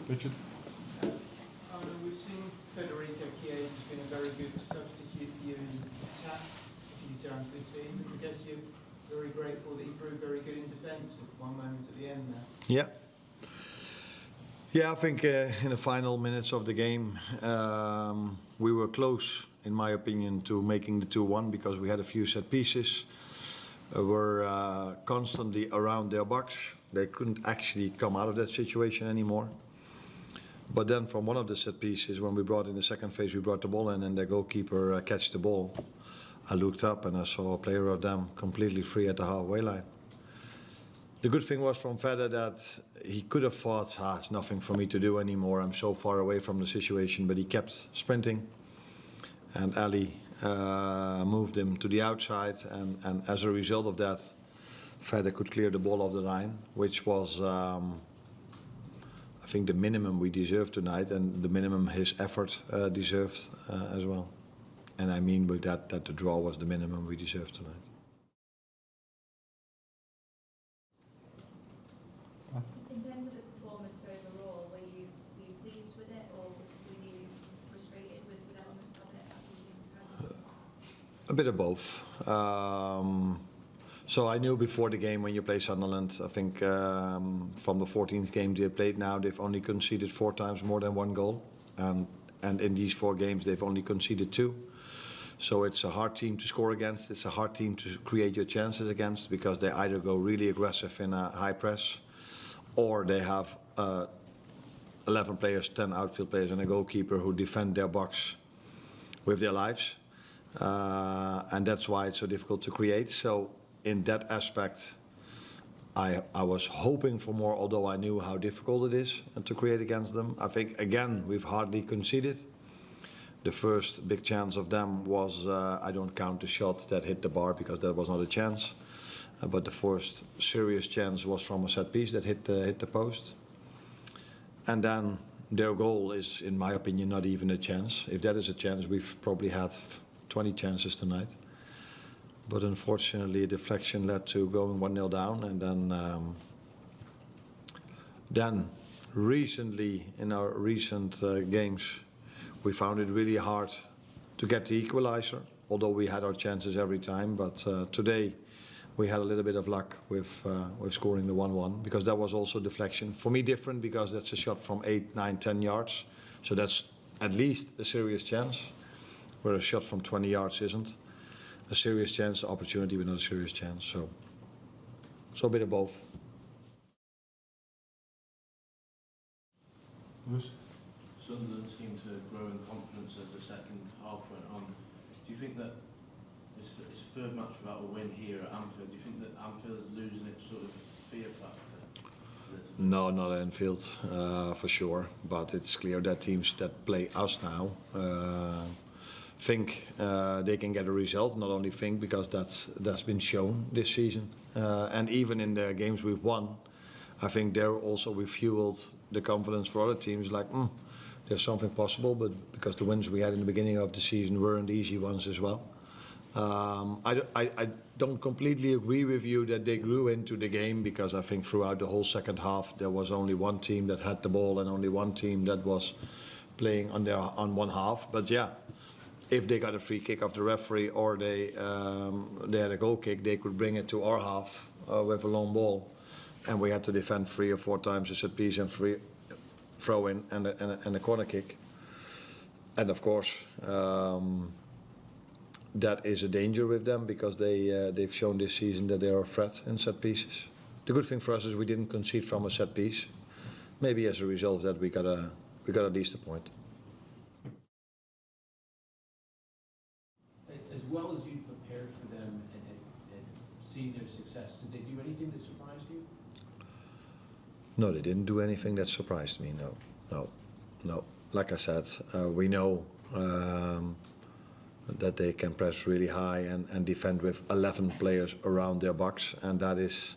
Richard? We've seen Federico Chiesa has been a very good substitute for you in attack a few times this season. I guess you're very grateful that he proved very good in defence at one moment at the end there. Yeah. Yeah, I think in the final minutes of the game we were close, in my opinion, to making the 2-1 because we had a few set pieces. Were constantly around their box. They couldn't actually come out of that situation anymore. But then from one of the set pieces, when we brought in the second phase, we brought the ball in and the goalkeeper catched the ball. I looked up and I saw a player of them completely free at the halfway line. The good thing was from Feder that he could have thought, it's nothing for me to do anymore, I'm so far away from the situation, but he kept sprinting. And Ali moved him to the outside, and as a result of that, Feder could clear the ball off the line, which was, I think, the minimum we deserved tonight, and the minimum his effort deserved as well. And I mean with that the draw was the minimum we deserved tonight. In terms of the performance overall, were you pleased with it, or were you frustrated with elements of it? A bit of both. So I knew before the game when you play Sunderland, I think from the 14th game they played now, they've only conceded 4 times more than 1 goal. And in these 4 games they've only conceded 2. So it's a hard team to score against, it's a hard team to create your chances against, because they either go really aggressive in a high press, or they have 11 players, 10 outfield players and a goalkeeper who defend their box with their lives. And that's why it's so difficult to create. So in that aspect, I was hoping for more, although I knew how difficult it is to create against them. I think, again, we've hardly conceded. The first big chance of them was, I don't count the shot that hit the bar because that was not a chance. But the first serious chance was from a set piece that hit the post. And then their goal is, in my opinion, not even a chance. If that is a chance, we've probably had 20 chances tonight. But unfortunately, a deflection led to going 1-0 down. And then recently, in our recent games, we found it really hard to get the equalizer, although we had our chances every time. But today, we had a little bit of luck with scoring the 1-1, because that was also deflection. For me, different, because that's a shot from 8, 9, 10 yards. So that's at least a serious chance, where a shot from 20 yards isn't. A serious chance, opportunity, but not a serious chance. So a bit of both. Sunderland seemed to grow in confidence as the second half went on. Do you think that it's third match without a win here at Anfield? Do you think that Anfield is losing its sort of fear factor? No, not at Anfield, for sure. But it's clear that teams that play us now think they can get a result. Not only think, because that's been shown this season. And even in the games we've won, I think there also we fueled the confidence for other teams, like, there's something possible, but because the wins we had in the beginning of the season weren't easy ones as well. I don't completely agree with you that they grew into the game, because I think throughout the whole second half there was only one team that had the ball and only one team that was playing on one half. But yeah, if they got a free kick of the referee, or they had a goal kick, they could bring it to our half with a long ball, and we had to defend 3 or 4 times a set piece and throw in and a corner kick. And of course, that is a danger with them, because they've shown this season that they are a threat in set pieces. The good thing for us is we didn't concede from a set piece. Maybe as a result of that we got at least a point. As well as you prepared for them and seen their success, did they do anything that surprised you? No, they didn't do anything that surprised me, no. Like I said, we know that they can press really high and defend with 11 players around their box, and that is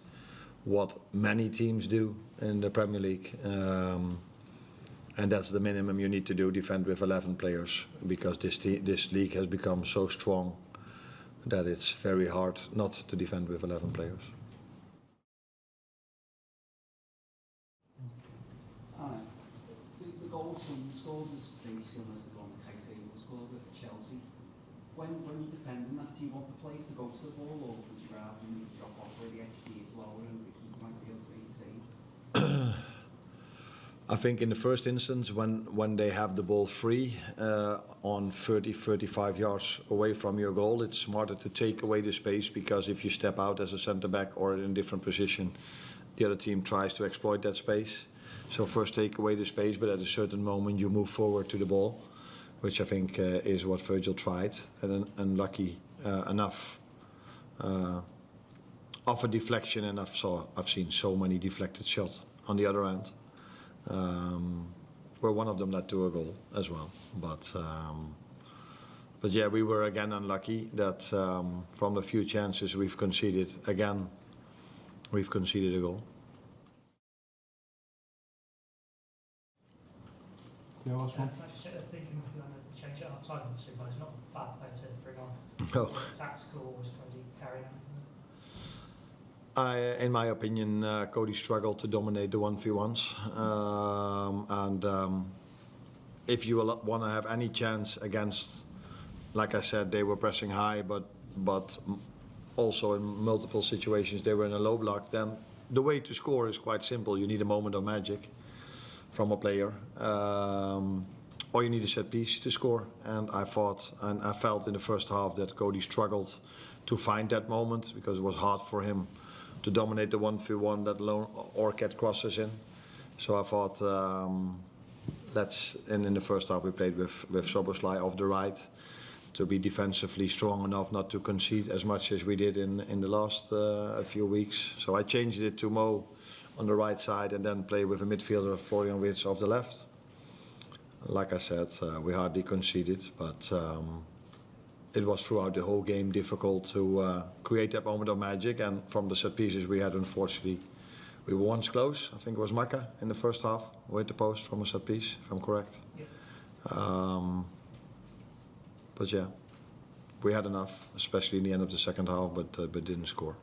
what many teams do in the Premier League. And that's the minimum you need to do, defend with 11 players, because this league has become so strong that it's very hard not to defend with 11 players. goals from the scores was maybe similar to the one that Caicedo scores at Chelsea. When you're defending that, do you want the players to go to the ball, or would you rather them drop off where the XG is lower and the keeper might be able to make a save? I think in the first instance, when they have the ball free on 30-35 yards away from your goal, it's smarter to take away the space, because if you step out as a centre back or in a different position, the other team tries to exploit that space. So first take away the space, but at a certain moment you move forward to the ball, which I think is what Virgil tried, and unlucky enough of a deflection, and I've seen so many deflected shots on the other end, where one of them led to a goal as well. But yeah, we were again unlucky that from the few chances we've conceded a goal. Yeah, last one. I just thinking of the change at half time, obviously, but it's not a bad player to bring on. No. Was it tactical, or was Cody carrying out? In my opinion, Cody struggled to dominate the 1v1s, and if you want to have any chance against, like I said, they were pressing high, but also in multiple situations they were in a low block, then the way to score is quite simple. You need a moment of magic from a player, or you need a set piece to score. And I thought, and I felt in the first half that Cody struggled to find that moment, because it was hard for him to dominate the 1v1, let alone or get crosses in. So I thought, in the first half we played with Soboslai off the right to be defensively strong enough not to concede as much as we did in the last few weeks. So I changed it to Mo on the right side and then play with a midfielder, Florian Wirtz, off the left. Like I said, we hardly conceded, but it was throughout the whole game difficult to create that moment of magic. And from the set pieces we had, unfortunately, we were once close. I think it was Maka in the first half, who hit the post from a set piece, if I'm correct. Yeah. But yeah, we had enough, especially in the end of the second half, but didn't score.